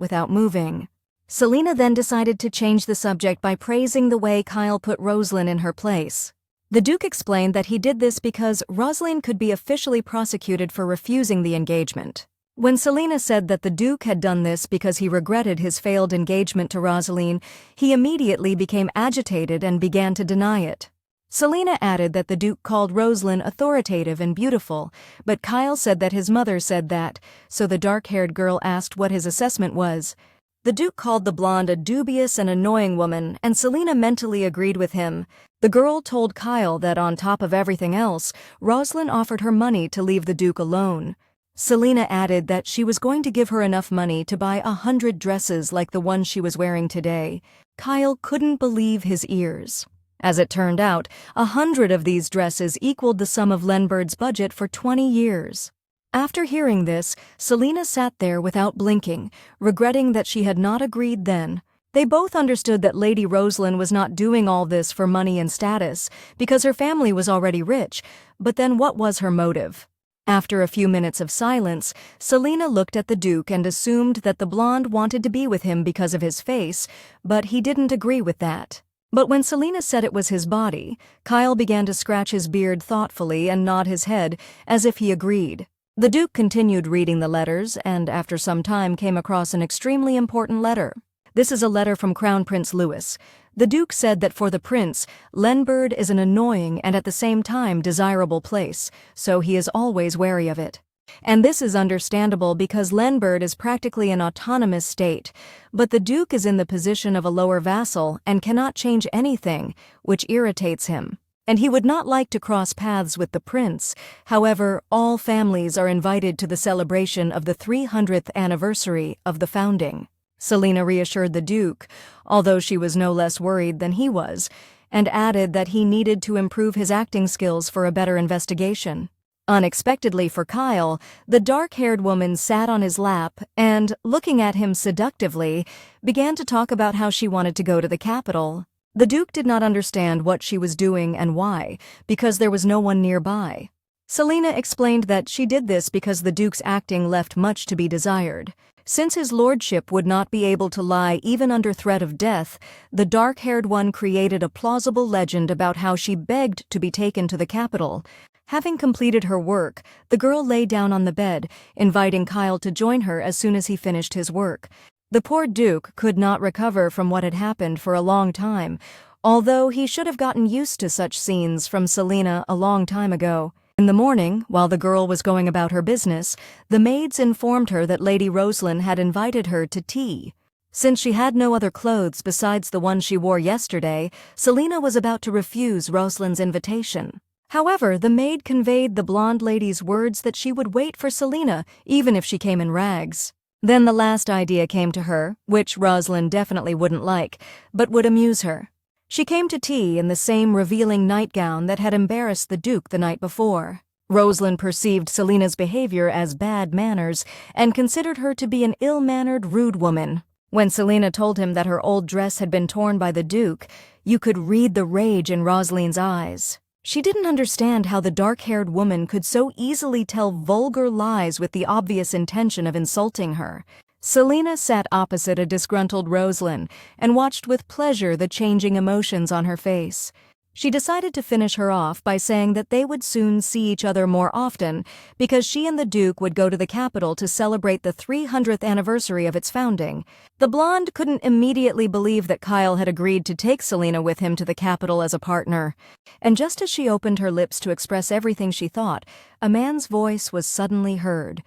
without moving. Selina then decided to change the subject by praising the way Kyle put Rosalin in her place. The Duke explained that he did this because Rosalin could be officially prosecuted for refusing the engagement. When Selina said that the Duke had done this because he regretted his failed engagement to Rosalin, he immediately became agitated and began to deny it. Selina added that the Duke called Rosalin authoritative and beautiful, but Kyle said that his mother said that, so the dark-haired girl asked what his assessment was. The Duke called the blonde a dubious and annoying woman, and Selina mentally agreed with him. The girl told Kyle that on top of everything else, Rosalin offered her money to leave the Duke alone. Selina added that she was going to give her enough money to buy 100 dresses like the one she was wearing today. Kyle couldn't believe his ears. As it turned out, 100 of these dresses equaled the sum of Lenbird's budget for 20 years. After hearing this, Selina sat there without blinking, regretting that she had not agreed then. They both understood that Lady Rosalin was not doing all this for money and status, because her family was already rich, but then what was her motive? After a few minutes of silence, Selina looked at the Duke and assumed that the blonde wanted to be with him because of his face, but he didn't agree with that. But when Selina said it was his body, Kyle began to scratch his beard thoughtfully and nod his head, as if he agreed. The Duke continued reading the letters and after some time came across an extremely important letter. This is a letter from Crown Prince Louis. The Duke said that for the prince, Lenbird is an annoying and at the same time desirable place, so he is always wary of it. And this is understandable because Lenbird is practically an autonomous state, but the Duke is in the position of a lower vassal and cannot change anything, which irritates him. And he would not like to cross paths with the prince. However, all families are invited to the celebration of the 300th anniversary of the founding. Selina reassured the Duke, although she was no less worried than he was, and added that he needed to improve his acting skills for a better investigation. Unexpectedly for Kyle, the dark-haired woman sat on his lap and, looking at him seductively, began to talk about how she wanted to go to the capital. The Duke did not understand what she was doing and why, because there was no one nearby. Selina explained that she did this because the Duke's acting left much to be desired. Since his lordship would not be able to lie even under threat of death, the dark-haired one created a plausible legend about how she begged to be taken to the capital. Having completed her work, the girl lay down on the bed, inviting Kyle to join her as soon as he finished his work. The poor Duke could not recover from what had happened for a long time, although he should have gotten used to such scenes from Selina a long time ago. In the morning, while the girl was going about her business, the maids informed her that Lady Rosalin had invited her to tea. Since she had no other clothes besides the one she wore yesterday, Selina was about to refuse Rosalin's invitation. However, the maid conveyed the blonde lady's words that she would wait for Selina, even if she came in rags. Then the last idea came to her, which Rosalin definitely wouldn't like, but would amuse her. She came to tea in the same revealing nightgown that had embarrassed the Duke the night before. Rosalin perceived Selina's behavior as bad manners and considered her to be an ill-mannered, rude woman. When Selina told him that her old dress had been torn by the Duke, you could read the rage in Rosalin's eyes. She didn't understand how the dark-haired woman could so easily tell vulgar lies with the obvious intention of insulting her. Selina sat opposite a disgruntled Rosalin and watched with pleasure the changing emotions on her face. She decided to finish her off by saying that they would soon see each other more often because she and the Duke would go to the capital to celebrate the 300th anniversary of its founding. The blonde couldn't immediately believe that Kyle had agreed to take Selina with him to the capital as a partner. And just as she opened her lips to express everything she thought, a man's voice was suddenly heard.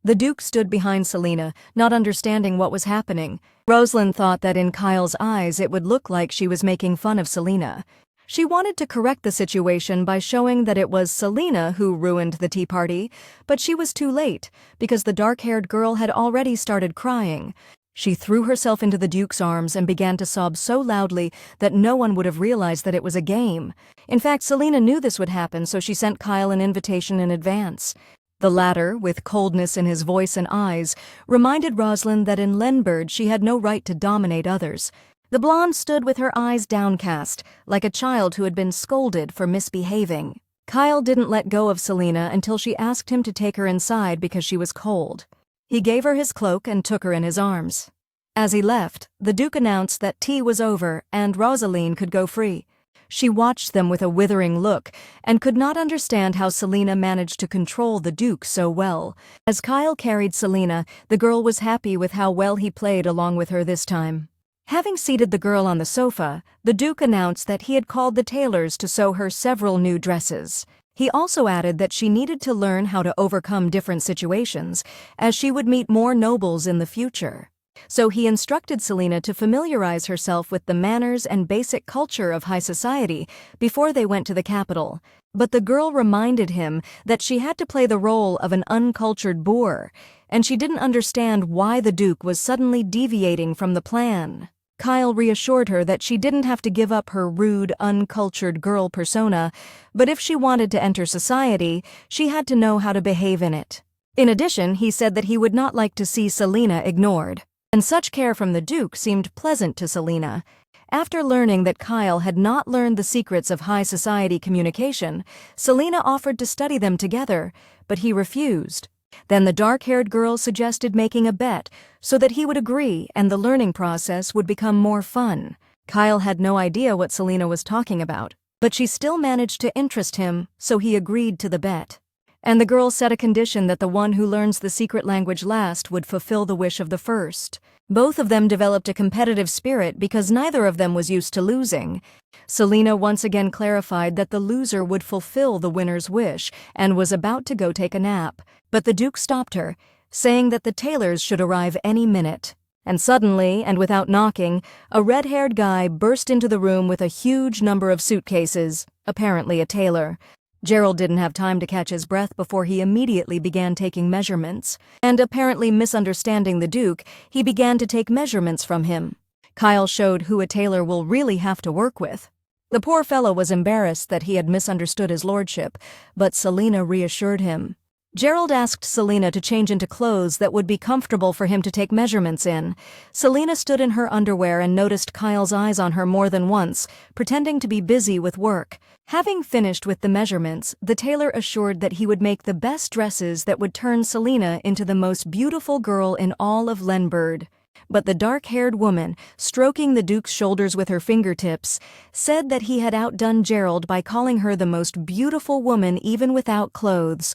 The Duke stood behind Selina, not understanding what was happening. Rosalin thought that in Kyle's eyes it would look like she was making fun of Selina. She wanted to correct the situation by showing that it was Selina who ruined the tea party, but she was too late, because the dark-haired girl had already started crying. She threw herself into the Duke's arms and began to sob so loudly that no one would have realized that it was a game. In fact, Selina knew this would happen, so she sent Kyle an invitation in advance. The latter, with coldness in his voice and eyes, reminded Rosalin that in Lenbird she had no right to dominate others. The blonde stood with her eyes downcast, like a child who had been scolded for misbehaving. Kyle didn't let go of Selina until she asked him to take her inside because she was cold. He gave her his cloak and took her in his arms. As he left, the Duke announced that tea was over and Rosalin could go free. She watched them with a withering look and could not understand how Selina managed to control the Duke so well. As Kyle carried Selina, the girl was happy with how well he played along with her this time. Having seated the girl on the sofa, the Duke announced that he had called the tailors to sew her several new dresses. He also added that she needed to learn how to overcome different situations, as she would meet more nobles in the future. So he instructed Selina to familiarize herself with the manners and basic culture of high society before they went to the capital. But the girl reminded him that she had to play the role of an uncultured boor, and she didn't understand why the Duke was suddenly deviating from the plan. Kyle reassured her that she didn't have to give up her rude, uncultured girl persona, but if she wanted to enter society, she had to know how to behave in it. In addition, he said that he would not like to see Selina ignored. And such care from the Duke seemed pleasant to Selina. After learning that Kyle had not learned the secrets of high society communication, Selina offered to study them together, but he refused. Then the dark-haired girl suggested making a bet so that he would agree and the learning process would become more fun. Kyle had no idea what Selina was talking about, but she still managed to interest him, so he agreed to the bet. And the girl set a condition that the one who learns the secret language last would fulfill the wish of the first. Both of them developed a competitive spirit because neither of them was used to losing. Selina once again clarified that the loser would fulfill the winner's wish and was about to go take a nap, but the Duke stopped her, saying that the tailors should arrive any minute. And suddenly, and without knocking, a red-haired guy burst into the room with a huge number of suitcases, apparently a tailor. Gerald didn't have time to catch his breath before he immediately began taking measurements, and apparently misunderstanding the Duke, he began to take measurements from him. Kyle showed who a tailor will really have to work with. The poor fellow was embarrassed that he had misunderstood his lordship, but Selina reassured him. Gerald asked Selina to change into clothes that would be comfortable for him to take measurements in. Selina stood in her underwear and noticed Kyle's eyes on her more than once, pretending to be busy with work. Having finished with the measurements, the tailor assured that he would make the best dresses that would turn Selina into the most beautiful girl in all of Lenbird. But the dark-haired woman, stroking the Duke's shoulders with her fingertips, said that he had outdone Gerald by calling her the most beautiful woman even without clothes.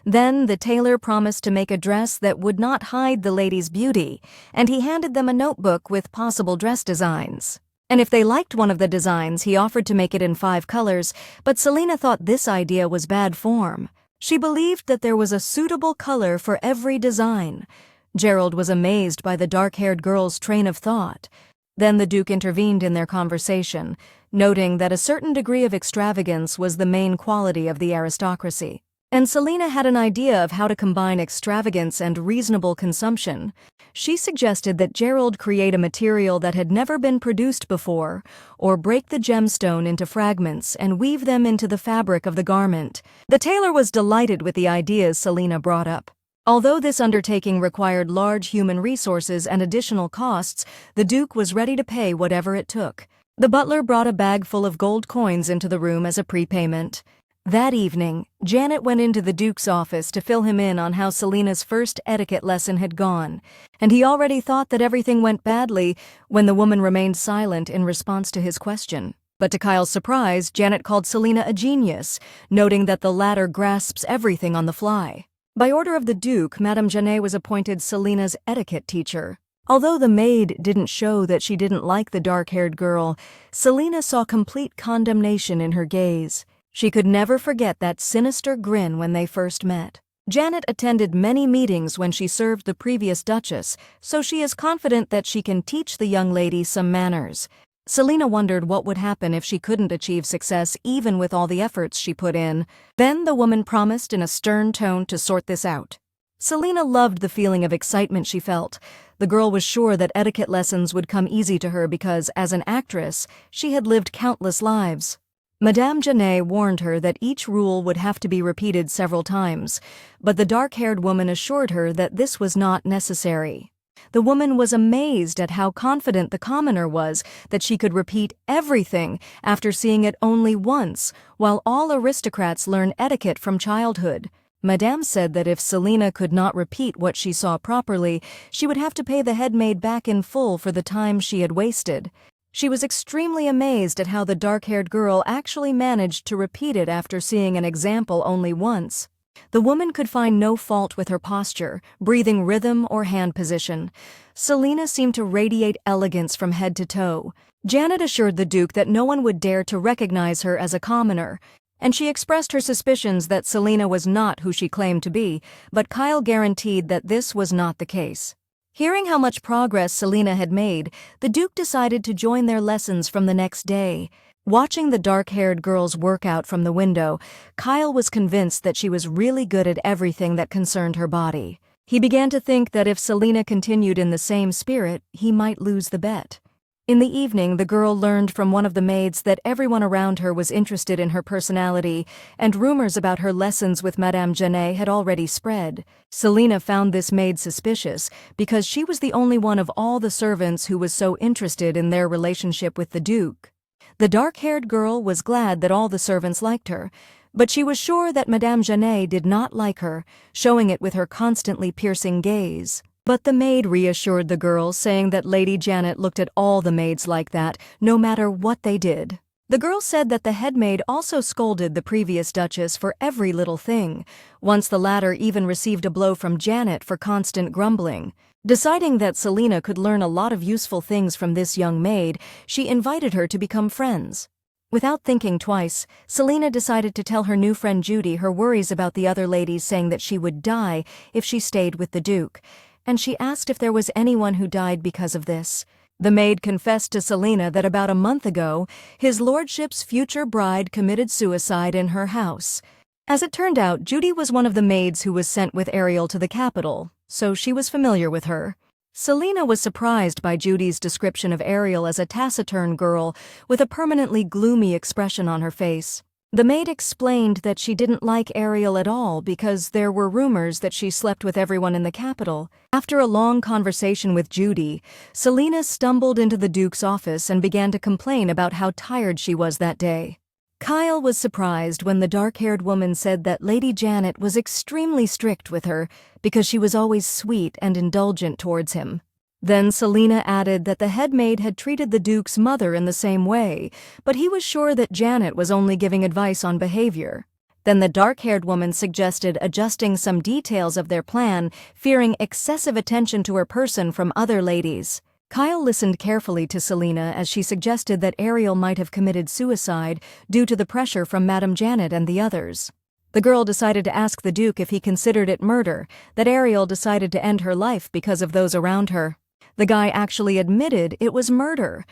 Then the tailor promised to make a dress that would not hide the lady's beauty, and he handed them a notebook with possible dress designs. And if they liked one of the designs, he offered to make it in 5 colors, but Selina thought this idea was bad form. She believed that there was a suitable color for every design. Gerald was amazed by the dark-haired girl's train of thought. Then the Duke intervened in their conversation, noting that a certain degree of extravagance was the main quality of the aristocracy. And Selina had an idea of how to combine extravagance and reasonable consumption. She suggested that Gerald create a material that had never been produced before, or break the gemstone into fragments and weave them into the fabric of the garment. The tailor was delighted with the ideas Selina brought up. Although this undertaking required large human resources and additional costs, the Duke was ready to pay whatever it took. The butler brought a bag full of gold coins into the room as a prepayment. That evening, Janet went into the Duke's office to fill him in on how Selina's first etiquette lesson had gone, and he already thought that everything went badly when the woman remained silent in response to his question. But to Kyle's surprise, Janet called Selina a genius, noting that the latter grasps everything on the fly. By order of the Duke, Madame Janet was appointed Selina's etiquette teacher. Although the maid didn't show that she didn't like the dark-haired girl, Selina saw complete condemnation in her gaze. She could never forget that sinister grin when they first met. Janet attended many meetings when she served the previous Duchess, so she is confident that she can teach the young lady some manners. Selina wondered what would happen if she couldn't achieve success even with all the efforts she put in. Then the woman promised in a stern tone to sort this out. Selina loved the feeling of excitement she felt. The girl was sure that etiquette lessons would come easy to her because, as an actress, she had lived countless lives. Madame Janet warned her that each rule would have to be repeated several times, but the dark-haired woman assured her that this was not necessary. The woman was amazed at how confident the commoner was that she could repeat everything after seeing it only once, while all aristocrats learn etiquette from childhood. Madame said that if Selina could not repeat what she saw properly, she would have to pay the head maid back in full for the time she had wasted. She was extremely amazed at how the dark-haired girl actually managed to repeat it after seeing an example only once. The woman could find no fault with her posture, breathing rhythm, or hand position. Selina seemed to radiate elegance from head to toe. Janet assured the Duke that no one would dare to recognize her as a commoner, and she expressed her suspicions that Selina was not who she claimed to be, but Kyle guaranteed that this was not the case. Hearing how much progress Selina had made, the Duke decided to join their lessons from the next day. Watching the dark-haired girl's workout from the window, Kyle was convinced that she was really good at everything that concerned her body. He began to think that if Selina continued in the same spirit, he might lose the bet. In the evening, the girl learned from one of the maids that everyone around her was interested in her personality, and rumors about her lessons with Madame Janet had already spread. Selina found this maid suspicious because she was the only one of all the servants who was so interested in their relationship with the Duke. The dark-haired girl was glad that all the servants liked her, but she was sure that Madame Janet did not like her, showing it with her constantly piercing gaze. But the maid reassured the girl, saying that Lady Janet looked at all the maids like that, no matter what they did. The girl said that the head maid also scolded the previous Duchess for every little thing. Once the latter even received a blow from Janet for constant grumbling. Deciding that Selina could learn a lot of useful things from this young maid, she invited her to become friends. Without thinking twice, Selina decided to tell her new friend Judy her worries about the other ladies, saying that she would die if she stayed with the Duke, and she asked if there was anyone who died because of this. The maid confessed to Selina that about a month ago, his lordship's future bride committed suicide in her house. As it turned out, Judy was one of the maids who was sent with Ariel to the capital, so she was familiar with her. Selina was surprised by Judy's description of Ariel as a taciturn girl with a permanently gloomy expression on her face. The maid explained that she didn't like Ariel at all because there were rumors that she slept with everyone in the capital. After a long conversation with Judy, Selina stumbled into the Duke's office and began to complain about how tired she was that day. Kyle was surprised when the dark-haired woman said that Lady Janet was extremely strict with her because she was always sweet and indulgent towards him. Then Selina added that the head maid had treated the Duke's mother in the same way, but he was sure that Janet was only giving advice on behavior. Then the dark-haired woman suggested adjusting some details of their plan, fearing excessive attention to her person from other ladies. Kyle listened carefully to Selina as she suggested that Ariel might have committed suicide due to the pressure from Madame Janet and the others. The girl decided to ask the Duke if he considered it murder, that Ariel decided to end her life because of those around her. The guy actually admitted it was murder.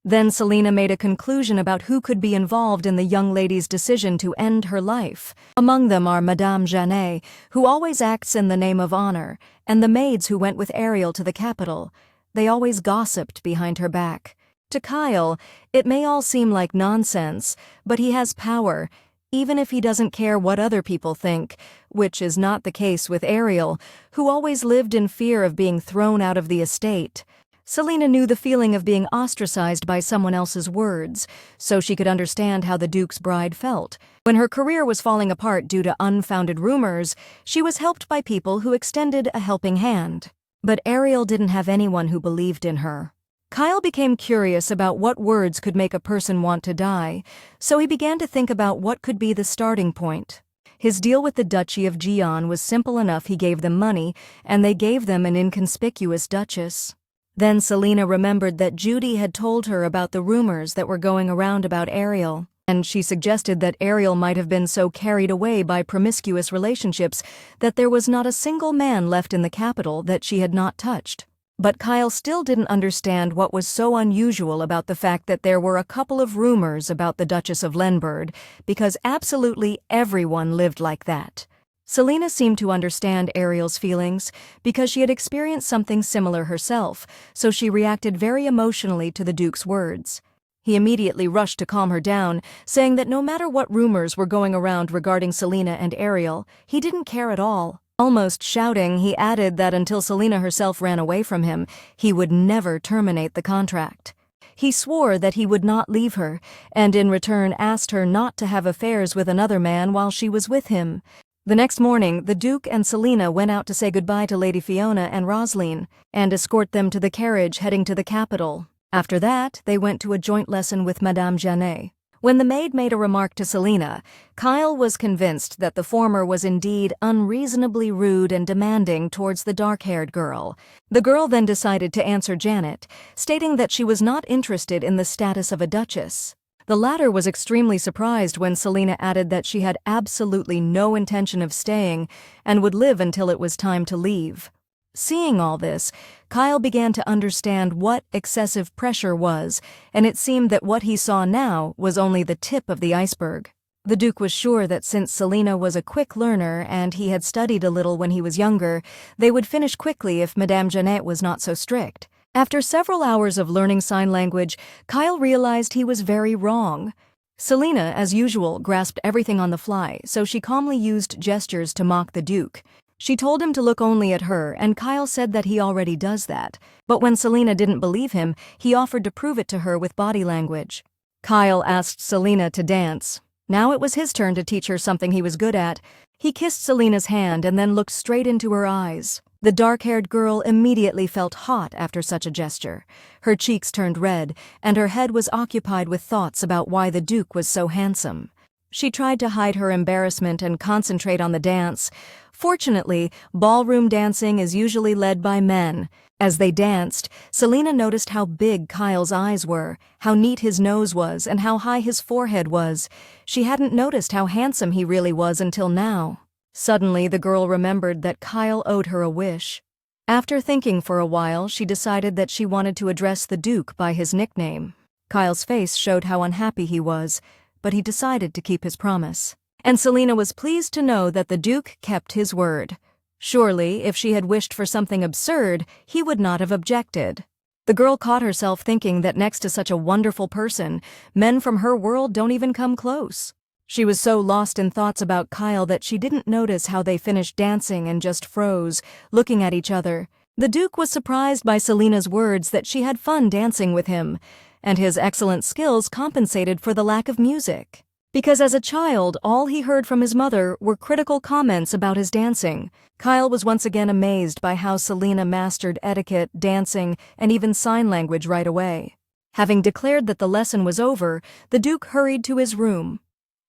Then Selina made a conclusion about who could be involved in the young lady's decision to end her life. Among them are Madame Janet, who always acts in the name of honor, and the maids who went with Ariel to the capital. They always gossiped behind her back. To Kyle, it may all seem like nonsense, but he has power, even if he doesn't care what other people think, which is not the case with Ariel, who always lived in fear of being thrown out of the estate. Selina knew the feeling of being ostracized by someone else's words, so she could understand how the Duke's bride felt. When her career was falling apart due to unfounded rumors, she was helped by people who extended a helping hand. But Ariel didn't have anyone who believed in her. Kyle became curious about what words could make a person want to die, so he began to think about what could be the starting point. His deal with the Duchy of Dion was simple enough. He gave them money, and they gave them an inconspicuous duchess. Then Selina remembered that Judy had told her about the rumors that were going around about Ariel, and she suggested that Ariel might have been so carried away by promiscuous relationships that there was not a single man left in the capital that she had not touched. But Kyle still didn't understand what was so unusual about the fact that there were a couple of rumors about the Duchess of Lenbird, because absolutely everyone lived like that. Selina seemed to understand Ariel's feelings because she had experienced something similar herself, so she reacted very emotionally to the Duke's words. He immediately rushed to calm her down, saying that no matter what rumors were going around regarding Selina and Ariel, he didn't care at all. Almost shouting, he added that until Selina herself ran away from him, he would never terminate the contract. He swore that he would not leave her, and in return asked her not to have affairs with another man while she was with him. The next morning, the Duke and Selina went out to say goodbye to Lady Fiona and Rosalin, and escort them to the carriage heading to the capital. After that, they went to a joint lesson with Madame Janet. When the maid made a remark to Selina, Kyle was convinced that the former was indeed unreasonably rude and demanding towards the dark-haired girl. The girl then decided to answer Janet, stating that she was not interested in the status of a duchess. The latter was extremely surprised when Selina added that she had absolutely no intention of staying and would live until it was time to leave. Seeing all this, Kyle began to understand what excessive pressure was, and it seemed that what he saw now was only the tip of the iceberg. The Duke was sure that since Selina was a quick learner and he had studied a little when he was younger, they would finish quickly if Madame Janet was not so strict. After several hours of learning sign language, Kyle realized he was very wrong. Selina, as usual, grasped everything on the fly, so she calmly used gestures to mock the Duke. She told him to look only at her, and Kyle said that he already does that. But when Selina didn't believe him, he offered to prove it to her with body language. Kyle asked Selina to dance. Now it was his turn to teach her something he was good at. He kissed Selina's hand and then looked straight into her eyes. The dark-haired girl immediately felt hot after such a gesture. Her cheeks turned red, and her head was occupied with thoughts about why the Duke was so handsome. She tried to hide her embarrassment and concentrate on the dance. Fortunately, ballroom dancing is usually led by men. As they danced, Selina noticed how big Kyle's eyes were, how neat his nose was, and how high his forehead was. She hadn't noticed how handsome he really was until now. Suddenly, the girl remembered that Kyle owed her a wish. After thinking for a while, she decided that she wanted to address the Duke by his nickname. Kyle's face showed how unhappy he was, but he decided to keep his promise. And Selina was pleased to know that the Duke kept his word. Surely, if she had wished for something absurd, he would not have objected. The girl caught herself thinking that next to such a wonderful person, men from her world don't even come close. She was so lost in thoughts about Kyle that she didn't notice how they finished dancing and just froze, looking at each other. The Duke was surprised by Selina's words that she had fun dancing with him, and his excellent skills compensated for the lack of music. Because as a child, all he heard from his mother were critical comments about his dancing. Kyle was once again amazed by how Selina mastered etiquette, dancing, and even sign language right away. Having declared that the lesson was over, the Duke hurried to his room.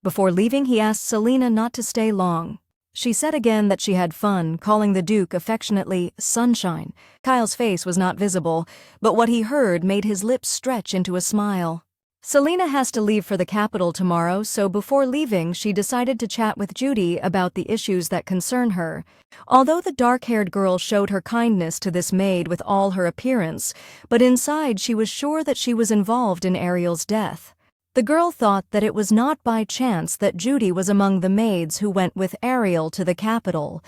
Before leaving, he asked Selina not to stay long. She said again that she had fun, calling the Duke affectionately Sunshine. Kyle's face was not visible, but what he heard made his lips stretch into a smile. Selina has to leave for the capital tomorrow, so before leaving, she decided to chat with Judy about the issues that concern her. Although the dark-haired girl showed her kindness to this maid with all her appearance, but inside she was sure that she was involved in Ariel's death. The girl thought that it was not by chance that Judy was among the maids who went with Ariel to the capital.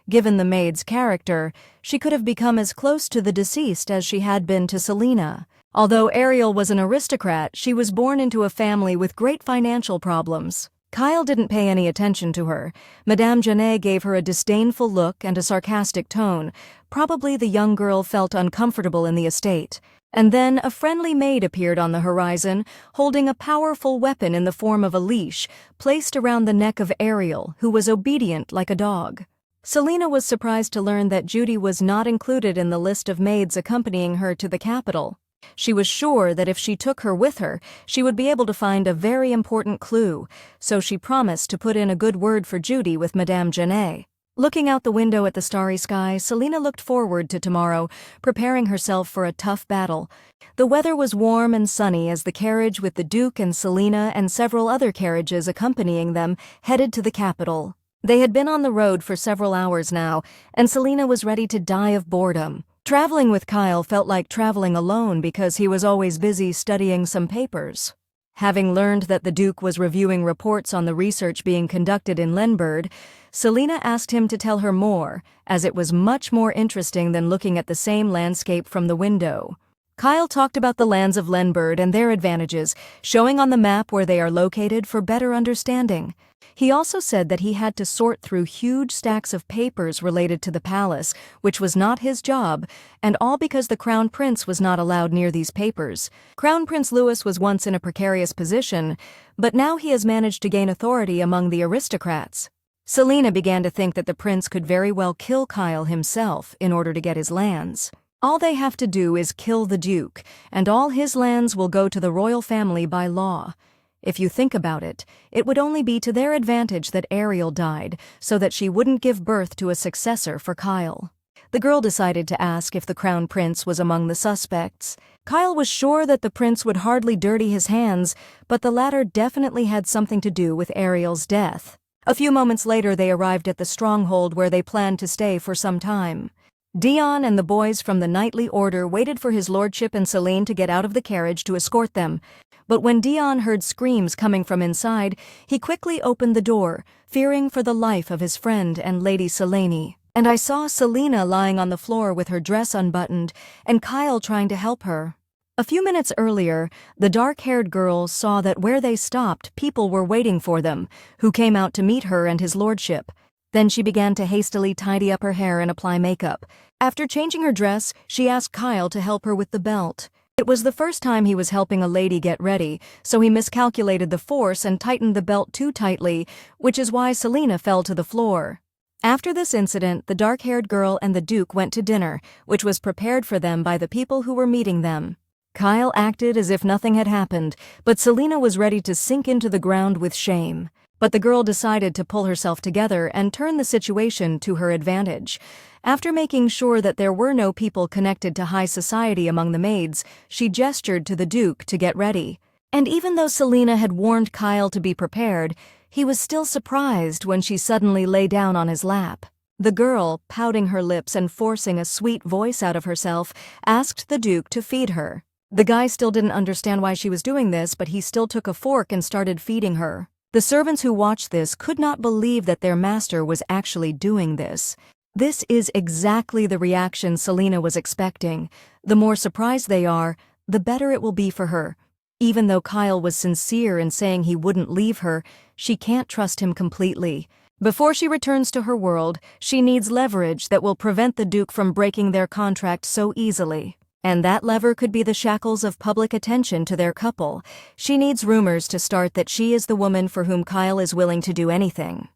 Given the maid's character, she could have become as close to the deceased as she had been to Selina. Although Ariel was an aristocrat, she was born into a family with great financial problems. Kyle didn't pay any attention to her. Madame Genet gave her a disdainful look and a sarcastic tone. Probably the young girl felt uncomfortable in the estate. And then a friendly maid appeared on the horizon, holding a powerful weapon in the form of a leash, placed around the neck of Ariel, who was obedient like a dog. Selina was surprised to learn that Judy was not included in the list of maids accompanying her to the capital. She was sure that if she took her with her, she would be able to find a very important clue, so she promised to put in a good word for Judy with Madame Genet. Looking out the window at the starry sky, Selina looked forward to tomorrow, preparing herself for a tough battle. The weather was warm and sunny as the carriage with the Duke and Selina and several other carriages accompanying them headed to the capital. They had been on the road for several hours now, and Selina was ready to die of boredom. Traveling with Kyle felt like traveling alone because he was always busy studying some papers. Having learned that the Duke was reviewing reports on the research being conducted in Lenbird, Selina asked him to tell her more, as it was much more interesting than looking at the same landscape from the window. Kyle talked about the lands of Lenbird and their advantages, showing on the map where they are located for better understanding. He also said that he had to sort through huge stacks of papers related to the palace, which was not his job, and all because the Crown Prince was not allowed near these papers. Crown Prince Louis was once in a precarious position, but now he has managed to gain authority among the aristocrats. Selina began to think that the prince could very well kill Kyle himself in order to get his lands. All they have to do is kill the Duke, and all his lands will go to the royal family by law. If you think about it, it would only be to their advantage that Ariel died, so that she wouldn't give birth to a successor for Kyle. The girl decided to ask if the Crown Prince was among the suspects. Kyle was sure that the prince would hardly dirty his hands, but the latter definitely had something to do with Ariel's death. A few moments later they arrived at the stronghold where they planned to stay for some time. Dion and the boys from the knightly order waited for his lordship and Selene to get out of the carriage to escort them. But when Dion heard screams coming from inside, he quickly opened the door, fearing for the life of his friend and Lady Selene. And I saw Selina lying on the floor with her dress unbuttoned, and Kyle trying to help her. A few minutes earlier, the dark-haired girl saw that where they stopped, people were waiting for them, who came out to meet her and his lordship. Then she began to hastily tidy up her hair and apply makeup. After changing her dress, she asked Kyle to help her with the belt. It was the first time he was helping a lady get ready, so he miscalculated the force and tightened the belt too tightly, which is why Selina fell to the floor. After this incident, the dark-haired girl and the Duke went to dinner, which was prepared for them by the people who were meeting them. Kyle acted as if nothing had happened, but Selina was ready to sink into the ground with shame. But the girl decided to pull herself together and turn the situation to her advantage. After making sure that there were no people connected to high society among the maids, she gestured to the Duke to get ready. And even though Selina had warned Kyle to be prepared, he was still surprised when she suddenly lay down on his lap. The girl, pouting her lips and forcing a sweet voice out of herself, asked the Duke to feed her. The guy still didn't understand why she was doing this, but he still took a fork and started feeding her. The servants who watched this could not believe that their master was actually doing this. This is exactly the reaction Selena was expecting. The more surprised they are, the better it will be for her. Even though Kyle was sincere in saying he wouldn't leave her, she can't trust him completely. Before she returns to her world, she needs leverage that will prevent the Duke from breaking their contract so easily. And that lever could be the shackles of public attention to their couple. She needs rumors to start that she is the woman for whom Kyle is willing to do anything.